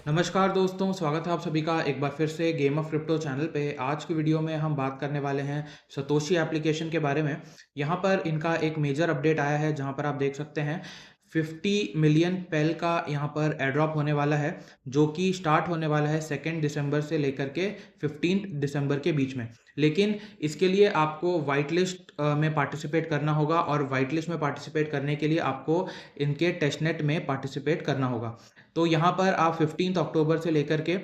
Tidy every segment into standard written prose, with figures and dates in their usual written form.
नमस्कार दोस्तों, स्वागत है आप सभी का एक बार फिर से गेम ऑफ क्रिप्टो चैनल पे। आज की वीडियो में हम बात करने वाले हैं सतोशी एप्लीकेशन के बारे में। यहाँ पर इनका एक मेजर अपडेट आया है जहाँ पर आप देख सकते हैं 50 मिलियन पेल का यहाँ पर एड्रॉप होने वाला है, जो कि स्टार्ट होने वाला है 2 दिसंबर से लेकर के 15 दिसंबर के बीच में। लेकिन इसके लिए आपको वाइट लिस्ट में पार्टिसिपेट करना होगा और वाइट लिस्ट में पार्टिसिपेट करने के लिए आपको इनके टेस्टनेट में पार्टिसिपेट करना होगा। तो यहाँ पर आप 15 अक्टूबर से लेकर के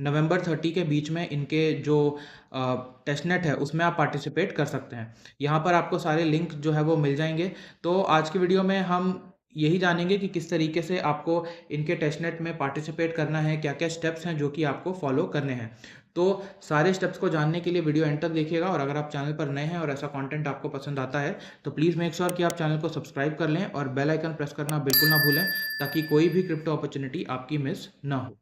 नवंबर 30 के बीच में इनके जो टेस्टनेट है उसमें आप पार्टिसिपेट कर सकते हैं। यहाँ पर आपको सारे लिंक जो है वो मिल जाएंगे। तो आज की वीडियो में हम यही जानेंगे कि किस तरीके से आपको इनके टेस्टनेट में पार्टिसिपेट करना है, क्या क्या स्टेप्स हैं जो कि आपको फॉलो करने हैं। तो सारे स्टेप्स को जानने के लिए वीडियो एंड तक देखिएगा, और अगर आप चैनल पर नए हैं और ऐसा कंटेंट आपको पसंद आता है तो प्लीज़ मेक श्योर कि आप चैनल को सब्सक्राइब कर लें और बेल आइकन प्रेस करना बिल्कुल ना भूलें, ताकि कोई भी क्रिप्टो अपॉर्चुनिटी आपकी मिस ना हो।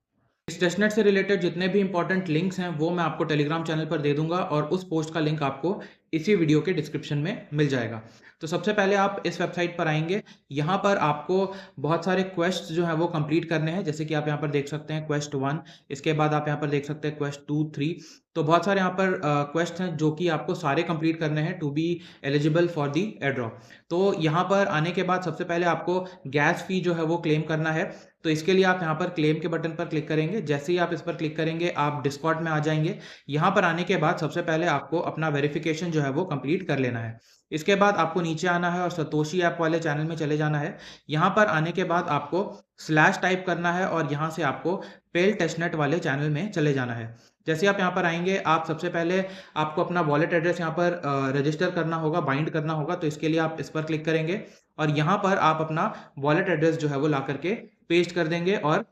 इस टेस्टनेट से रिलेटेड जितने भी इंपॉर्टेंट लिंक्स हैं वो मैं आपको टेलीग्राम चैनल पर दे दूंगा, और उस पोस्ट का लिंक आपको इसी वीडियो के डिस्क्रिप्शन में मिल जाएगा। तो सबसे पहले आप इस वेबसाइट पर आएंगे। यहाँ पर आपको बहुत सारे क्वेस्ट जो है वो कंप्लीट करने हैं, जैसे कि आप यहाँ पर देख सकते हैं क्वेस्ट 1, इसके बाद आप यहाँ पर देख सकते हैं क्वेस्ट 2, 3। तो बहुत सारे यहाँ पर क्वेस्ट हैं जो कि आपको सारे कंप्लीट करने हैं to be eligible for the airdrop. तो यहाँ पर आने के बाद सबसे पहले आपको गैस फी जो है वो क्लेम करना है। तो इसके लिए आप यहाँ पर क्लेम के बटन पर क्लिक करेंगे। जैसे ही आप इस पर क्लिक करेंगे आप डिस्कॉर्ड में आ जाएंगे। यहाँ पर आने के बाद सबसे पहले आपको अपना वेरिफिकेशन जो है वो कंप्लीट कर लेना है। इसके बाद आपको नीचे आना है और सतोशी ऐप वाले चैनल में चले जाना है। यहाँ पर आने के बाद आपको स्लैश टाइप करना है और यहाँ से आपको पेल टेस्टनेट वाले चैनल में चले जाना है। जैसे आप यहाँ पर आएंगे, आप सबसे पहले आपको अपना वॉलेट एड्रेस यहाँ पर रजिस्टर करना होगा, बाइंड करना होगा। तो इसके लिए आप इस पर क्लिक करेंगे और यहाँ पर आप अपना वॉलेट एड्रेस जो है वो ला करके पेस्ट कर देंगे और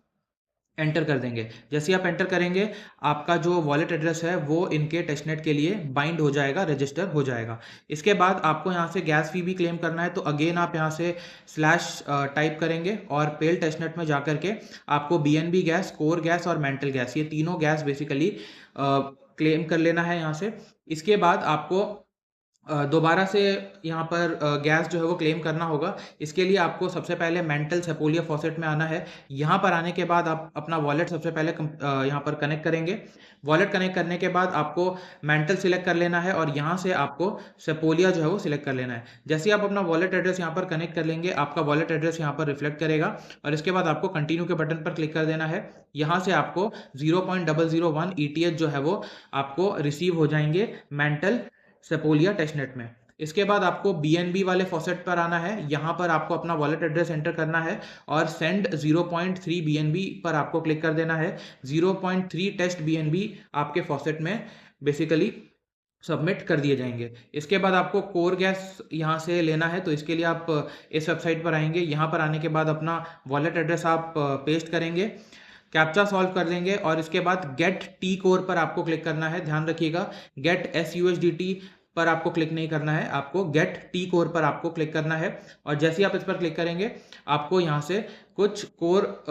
एंटर कर देंगे। जैसे ही आप एंटर करेंगे आपका जो वॉलेट एड्रेस है वो इनके टेस्टनेट के लिए बाइंड हो जाएगा, रजिस्टर हो जाएगा। इसके बाद आपको यहाँ से गैस फी भी क्लेम करना है। तो अगेन आप यहाँ से स्लैश टाइप करेंगे और पेल टेस्टनेट में जाकर के आपको बीएनबी गैस, कोर गैस और मेंटल गैस, ये तीनों गैस बेसिकली क्लेम कर लेना है यहाँ से। इसके बाद आपको दोबारा से यहाँ पर गैस जो है वो क्लेम करना होगा। इसके लिए आपको सबसे पहले मेंटल सेपोलिया फॉसेट में आना है। यहाँ पर आने के बाद आप अपना वॉलेट सबसे पहले यहाँ पर कनेक्ट करेंगे। वॉलेट कनेक्ट करने के बाद आपको मेंटल सिलेक्ट कर लेना है और यहाँ से आपको सेपोलिया जो है वो सिलेक्ट कर लेना है। जैसे आप अपना वॉलेट एड्रेस यहाँ पर कनेक्ट कर लेंगे, आपका वॉलेट एड्रेस यहाँ पर रिफ्लेक्ट करेगा और इसके बाद आपको कंटिन्यू के बटन पर क्लिक कर देना है। यहाँ से आपको 0.001 ETH जो है वो आपको रिसीव हो जाएंगे मेंटल सेपोलिया टेस्टनेट में। इसके बाद आपको बीएनबी वाले फॉसेट पर आना है। यहाँ पर आपको अपना वॉलेट एड्रेस एंटर करना है और सेंड 0.3 बीएनबी पर आपको क्लिक कर देना है। 0.3 टेस्ट बीएनबी आपके फॉसेट में बेसिकली सबमिट कर दिए जाएंगे। इसके बाद आपको कोर गैस यहाँ से लेना है। तो इसके लिए आप इस वेबसाइट पर आएंगे। यहाँ पर आने के बाद अपना वॉलेट एड्रेस आप पेस्ट करेंगे, कैप्चा सॉल्व कर देंगे और इसके बाद गेट टी कोर पर आपको क्लिक करना है। ध्यान रखिएगा, गेट SUSDT पर आपको क्लिक नहीं करना है, आपको गेट टी कोर पर आपको क्लिक करना है। और जैसे ही आप इस पर क्लिक करेंगे आपको यहाँ से कुछ कोर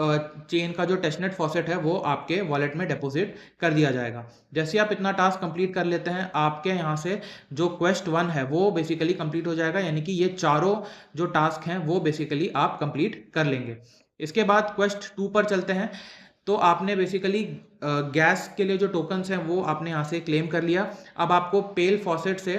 चेन का जो टेस्टनेट फॉसेट है वो आपके वॉलेट में डिपॉजिट कर दिया जाएगा। जैसे आप इतना टास्क कंप्लीट कर लेते हैं, आपके यहाँ से जो क्वेस्ट 1 है वो बेसिकली कंप्लीट हो जाएगा, यानी कि ये चारों जो टास्क हैं वो बेसिकली आप कंप्लीट कर लेंगे। इसके बाद क्वेस्ट 2 पर चलते हैं। तो आपने बेसिकली गैस के लिए जो टोकन्स हैं वो आपने यहाँ से क्लेम कर लिया। अब आपको पेल फॉसेट से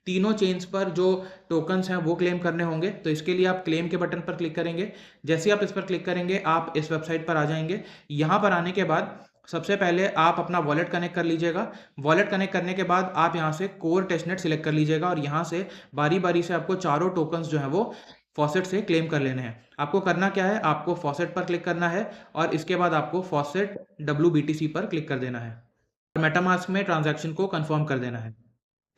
तीनों चेन्स पर जो टोकन्स हैं वो क्लेम करने होंगे। तो इसके लिए आप क्लेम के बटन पर क्लिक करेंगे। जैसे ही आप इस पर क्लिक करेंगे आप इस वेबसाइट पर आ जाएंगे। यहाँ पर आने के बाद सबसे पहले आप अपना वॉलेट कनेक्ट कर लीजिएगा। वॉलेट कनेक्ट करने के बाद आप यहाँ से कोर टेस्टनेट सिलेक्ट कर लीजिएगा और यहाँ से बारी बारी से आपको चारों टोकन्स जो है वो फॉसेट से क्लेम कर लेने हैं। आपको करना क्या है, आपको फॉसेट पर क्लिक करना है और इसके बाद आपको फॉसेट WBTC पर क्लिक कर देना है और मेटामास्क में ट्रांजैक्शन को कंफर्म कर देना है।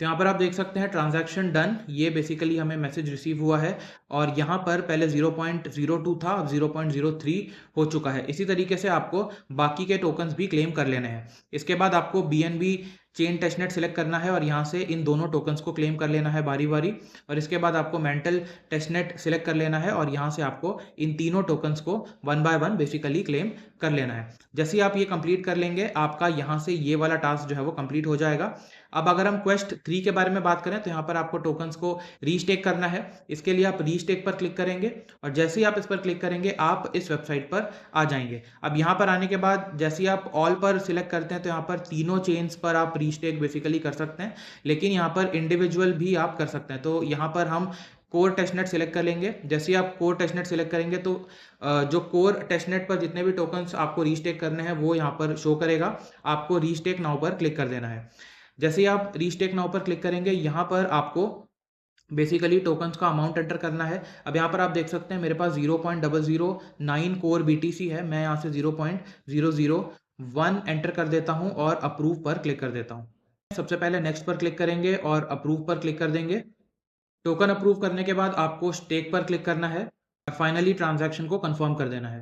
तो यहाँ पर आप देख सकते हैं ट्रांजैक्शन डन, ये बेसिकली हमें मैसेज रिसीव हुआ है और यहाँ पर पहले 0.02 था, अब 0.03 हो चुका है। इसी तरीके से आपको बाकी के टोकन्स भी क्लेम कर लेने हैं। इसके बाद आपको BNB चेन टेस्टनेट सेलेक्ट करना है और यहाँ से इन दोनों टोकन्स को क्लेम कर लेना है बारी बारी। और इसके बाद आपको मेंटल टेस्टनेट सेलेक्ट कर लेना है और यहाँ से आपको इन तीनों टोकन्स को 1 बाय 1 बेसिकली क्लेम कर लेना है। जैसे ही आप ये कंप्लीट कर लेंगे आपका यहाँ से ये वाला टास्क जो है वो कंप्लीट हो जाएगा। अब अगर हम क्वेस्ट 3 के बारे में बात करें तो यहाँ पर आपको टोकन्स को रीस्टेक करना है। इसके लिए आप रीस्टेक पर क्लिक करेंगे और जैसे ही आप इस पर क्लिक करेंगे आप इस वेबसाइट पर आ जाएंगे। अब यहाँ पर आने के बाद जैसे ही आप ऑल पर सिलेक्ट करते हैं तो यहाँ पर तीनों चेन्स पर आप रीस्टेक बेसिकली कर सकते हैं, लेकिन यहाँ पर इंडिविजुअल भी आप कर सकते हैं। तो यहाँ पर हम कोर टेस्टनेट सिलेक्ट कर लेंगे। जैसे ही आप कोर टेस्टनेट सिलेक्ट करेंगे तो जो कोर टेस्टनेट पर जितने भी टोकन्स आपको रीस्टेक करने हैं वो यहाँ पर शो करेगा। आपको रीस्टेक नाउ पर क्लिक कर देना है। जैसे ही आप रीस्टेक नाउ पर क्लिक करेंगे यहाँ पर आपको बेसिकली टोकन्स का अमाउंट एंटर करना है। अब यहाँ पर आप देख सकते हैं मेरे पास 0.009 कोर BTC है। मैं यहाँ से 0.001 एंटर कर देता हूँ और अप्रूव पर क्लिक कर देता हूँ। सबसे पहले नेक्स्ट पर क्लिक करेंगे और अप्रूव पर क्लिक कर देंगे। टोकन अप्रूव करने के बाद आपको स्टेक पर क्लिक करना है और फाइनली ट्रांजैक्शन को कंफर्म कर देना है।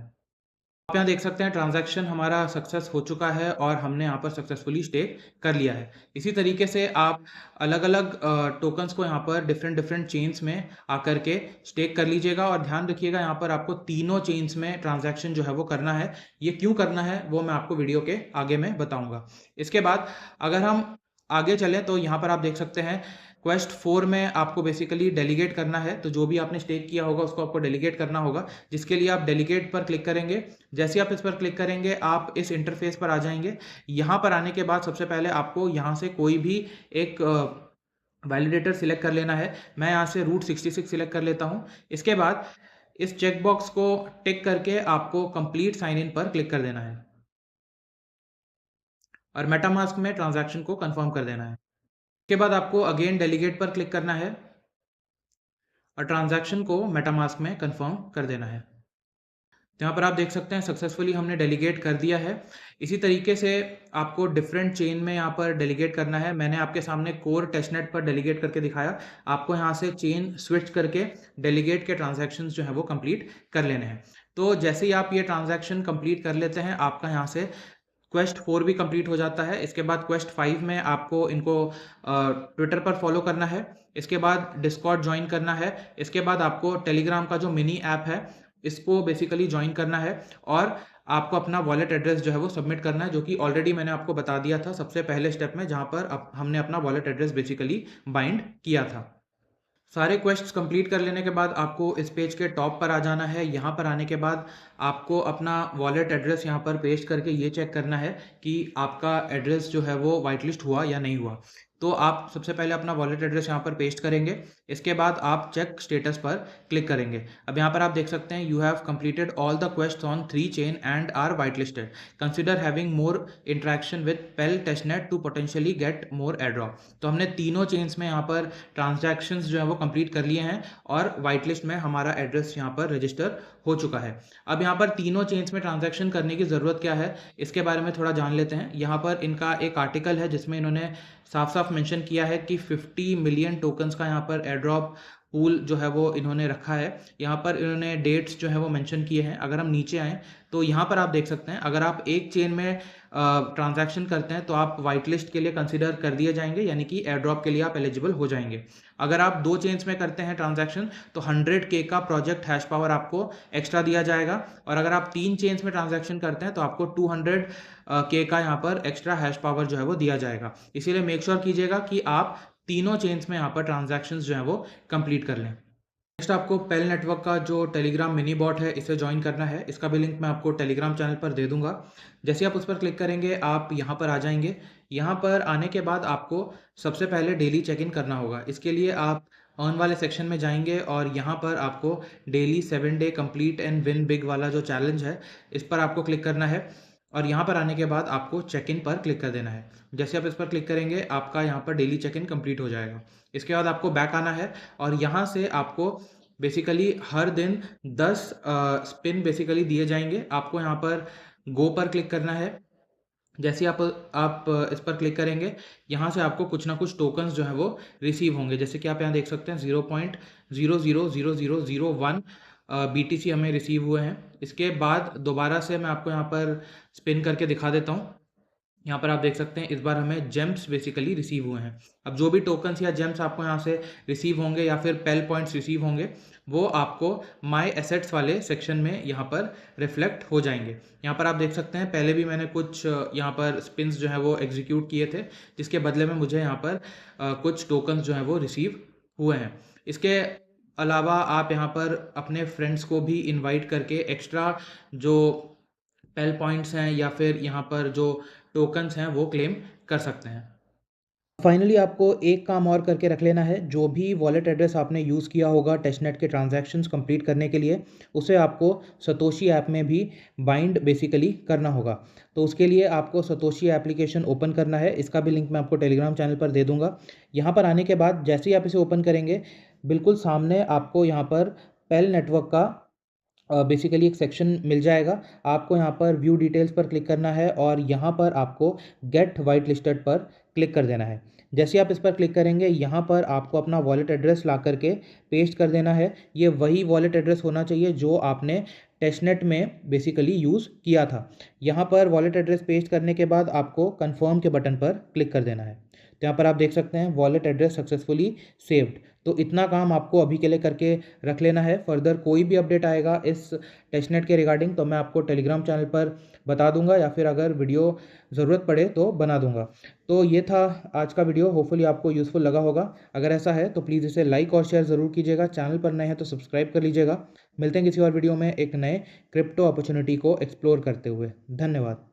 आप यहाँ देख सकते हैं ट्रांजैक्शन हमारा सक्सेस हो चुका है और हमने यहाँ पर सक्सेसफुली स्टेक कर लिया है। इसी तरीके से आप अलग अलग टोकन्स को यहाँ पर डिफरेंट चेन्स में आकर के स्टेक कर लीजिएगा और ध्यान रखिएगा यहाँ पर आपको तीनों चेन्स में ट्रांजैक्शन जो है वो करना है। ये क्यों करना है वो मैं आपको वीडियो के आगे में बताऊँगा। इसके बाद अगर हम आगे चलें तो यहाँ पर आप देख सकते हैं क्वेस्ट 4 में आपको बेसिकली डेलीगेट करना है। तो जो भी आपने स्टेक किया होगा उसको आपको डेलीगेट करना होगा, जिसके लिए आप डेलीगेट पर क्लिक करेंगे। जैसे आप इस पर क्लिक करेंगे आप इस इंटरफेस पर आ जाएंगे। यहाँ पर आने के बाद सबसे पहले आपको यहाँ से कोई भी एक वैलिडेटर सिलेक्ट कर लेना है। मैं यहाँ से रूट 66 सिलेक्ट कर लेता हूँ। इसके बाद इस चेकबॉक्स को टिक करके आपको कंप्लीट साइन इन पर क्लिक कर देना है और मेटामास्क में ट्रांजैक्शन को कंफर्म कर देना है। इसके बाद आपको अगेन डेलीगेट पर क्लिक करना है और ट्रांजैक्शन को मेटामास्क में कंफर्म कर देना है। तो यहाँ पर आप देख सकते हैं सक्सेसफुली हमने डेलीगेट कर दिया है। इसी तरीके से आपको डिफरेंट चेन में यहाँ पर डेलीगेट करना है। मैंने आपके सामने कोर टेस्टनेट पर डेलीगेट करके दिखाया। आपको यहाँ से चेन स्विच करके डेलीगेट के ट्रांजैक्शंस जो है वो कंप्लीट कर लेने हैं। तो जैसे ही आप ये ट्रांजैक्शन कंप्लीट कर लेते हैं आपका यहाँ से क्वेस्ट 4 भी कंप्लीट हो जाता है। इसके बाद क्वेस्ट 5 में आपको इनको ट्विटर पर फॉलो करना है। इसके बाद डिस्कॉर्ड ज्वाइन करना है। इसके बाद आपको टेलीग्राम का जो मिनी ऐप है इसको बेसिकली ज्वाइन करना है और आपको अपना वॉलेट एड्रेस जो है वो सबमिट करना है, जो कि ऑलरेडी मैंने आपको बता दिया था सबसे पहले स्टेप में, जहाँ पर हमने अपना वॉलेट एड्रेस बेसिकली बाइंड किया था। सारे क्वेश्चंस कंप्लीट कर लेने के बाद आपको इस पेज के टॉप पर आ जाना है। यहाँ पर आने के बाद आपको अपना वॉलेट एड्रेस यहाँ पर पेस्ट करके ये चेक करना है कि आपका एड्रेस जो है वो वाइट लिस्ट हुआ या नहीं हुआ। तो आप सबसे पहले अपना वॉलेट एड्रेस यहाँ पर पेस्ट करेंगे। इसके बाद आप चेक स्टेटस पर क्लिक करेंगे। अब यहाँ पर आप देख सकते हैं you have completed all the questions on 3 chain and are white listed, consider having more interaction with Pell testnet to potentially get more airdrop. तो हमने तीनों चेन्स में यहाँ पर ट्रांजैक्शंस जो है वो कंप्लीट कर लिए हैं और वाइट लिस्ट में हमारा एड्रेस यहाँ पर रजिस्टर हो चुका है। अब यहाँ पर तीनों चेन्स में ट्रांजैक्शन करने की ज़रूरत क्या है इसके बारे में थोड़ा जान लेते हैं। यहाँ पर इनका एक आर्टिकल है जिसमें इन्होंने साफ साफ मेंशन किया है कि 50 मिलियन टोकन्स का यहाँ पर एयरड्रॉप पूल जो है वो इन्होंने रखा है। यहाँ पर इन्होंने डेट्स जो है वो मेंशन किए हैं। अगर हम नीचे आएँ तो यहाँ पर आप देख सकते हैं अगर आप एक चेन में ट्रांजैक्शन करते हैं तो आप वाइट लिस्ट के लिए कंसिडर कर दिए जाएंगे, यानी कि एयर ड्रॉप के लिए आप एलिजिबल हो जाएंगे। अगर आप 2 चेन्स में करते हैं ट्रांजैक्शन तो 100K का प्रोजेक्ट हैश पावर आपको एक्स्ट्रा दिया जाएगा और अगर आप 3 चेन्स में ट्रांजैक्शन करते हैं तो आपको 200K का यहाँ पर एक्स्ट्रा हैश पावर जो है वो दिया जाएगा। इसीलिए मेक श्योर कीजिएगा कि आप तीनों चेन्स में यहाँ पर ट्रांजैक्शंस जो है वो कंप्लीट कर लें। नेक्स्ट आपको पेल नेटवर्क का जो टेलीग्राम मिनी बॉट है इसे ज्वाइन करना है। इसका भी लिंक मैं आपको टेलीग्राम चैनल पर दे दूंगा। जैसे आप उस पर क्लिक करेंगे आप यहाँ पर आ जाएंगे। यहाँ पर आने के बाद आपको सबसे पहले डेली चेक इन करना होगा। इसके लिए आप अर्न वाले सेक्शन में जाएंगे और यहाँ पर आपको daily 7 day complete and win big वाला जो चैलेंज है इस पर आपको क्लिक करना है और यहाँ पर आने के बाद आपको चेक इन पर क्लिक कर देना है। जैसे आप इस पर क्लिक करेंगे आपका यहाँ पर डेली चेक इन कंप्लीट हो जाएगा। इसके बाद आपको बैक आना है और यहाँ से आपको बेसिकली हर दिन 10 स्पिन बेसिकली दिए जाएंगे। आपको यहाँ पर गो पर क्लिक करना है। जैसे आप इस पर क्लिक करेंगे यहाँ से आपको कुछ ना कुछ टोकन्स जो है वो रिसीव होंगे। जैसे कि आप यहाँ देख सकते हैं 0.000001 BTC हमें रिसीव हुए हैं। इसके बाद दोबारा से मैं आपको यहाँ पर स्पिन करके दिखा देता हूँ। यहाँ पर आप देख सकते हैं इस बार हमें जेम्स बेसिकली रिसीव हुए हैं। अब जो भी टोकन्स या जेम्स आपको यहाँ से रिसीव होंगे या फिर पेल पॉइंट्स रिसीव होंगे, वो आपको माय एसेट्स वाले सेक्शन में यहाँ पर रिफ्लेक्ट हो जाएंगे। यहाँ पर आप देख सकते हैं पहले भी मैंने कुछ यहाँ पर स्पिन्स जो है वो एग्जीक्यूट किए थे, जिसके बदले में मुझे यहाँ पर कुछ टोकन्स जो हैं वो रिसीव हुए हैं। इसके अलावा आप यहाँ पर अपने फ्रेंड्स को भी इनवाइट करके एक्स्ट्रा जो पेल पॉइंट्स हैं या फिर यहाँ पर जो टोकन्स हैं वो क्लेम कर सकते हैं। फाइनली आपको एक काम और करके रख लेना है। जो भी वॉलेट एड्रेस आपने यूज़ किया होगा टेस्टनेट के ट्रांजैक्शंस कंप्लीट करने के लिए, उसे आपको सतोशी ऐप में भी बाइंड बेसिकली करना होगा। तो उसके लिए आपको सतोशी एप्लीकेशन ओपन करना है। इसका भी लिंक मैं आपको टेलीग्राम चैनल पर दे दूँगा। यहाँ पर आने के बाद जैसे ही आप इसे ओपन करेंगे, बिल्कुल सामने आपको यहाँ पर पेल नेटवर्क का बेसिकली एक सेक्शन मिल जाएगा। आपको यहाँ पर व्यू डिटेल्स पर क्लिक करना है और यहाँ पर आपको गेट वाइट लिस्टेड पर क्लिक कर देना है। जैसे ही आप इस पर क्लिक करेंगे, यहाँ पर आपको अपना वॉलेट एड्रेस ला करके पेस्ट कर देना है। ये वही वॉलेट एड्रेस होना चाहिए जो आपने टेस्टनेट में बेसिकली यूज़ किया था। यहाँ पर वॉलेट एड्रेस पेस्ट करने के बाद आपको कन्फर्म के बटन पर क्लिक कर देना है। तो यहाँ पर आप देख सकते हैं वॉलेट एड्रेस सक्सेसफुली सेव्ड। तो इतना काम आपको अभी के लिए करके रख लेना है। फर्दर कोई भी अपडेट आएगा इस टेस्टनेट के रिगार्डिंग तो मैं आपको टेलीग्राम चैनल पर बता दूंगा, या फिर अगर वीडियो ज़रूरत पड़े तो बना दूंगा। तो ये था आज का वीडियो। होपफुली आपको यूज़फुल लगा होगा। अगर ऐसा है तो प्लीज़ इसे लाइक और शेयर ज़रूर कीजिएगा। चैनल पर नए हैं तो सब्सक्राइब कर लीजिएगा। मिलते हैं किसी और वीडियो में एक नए क्रिप्टो अपॉर्चुनिटी को एक्सप्लोर करते हुए। धन्यवाद।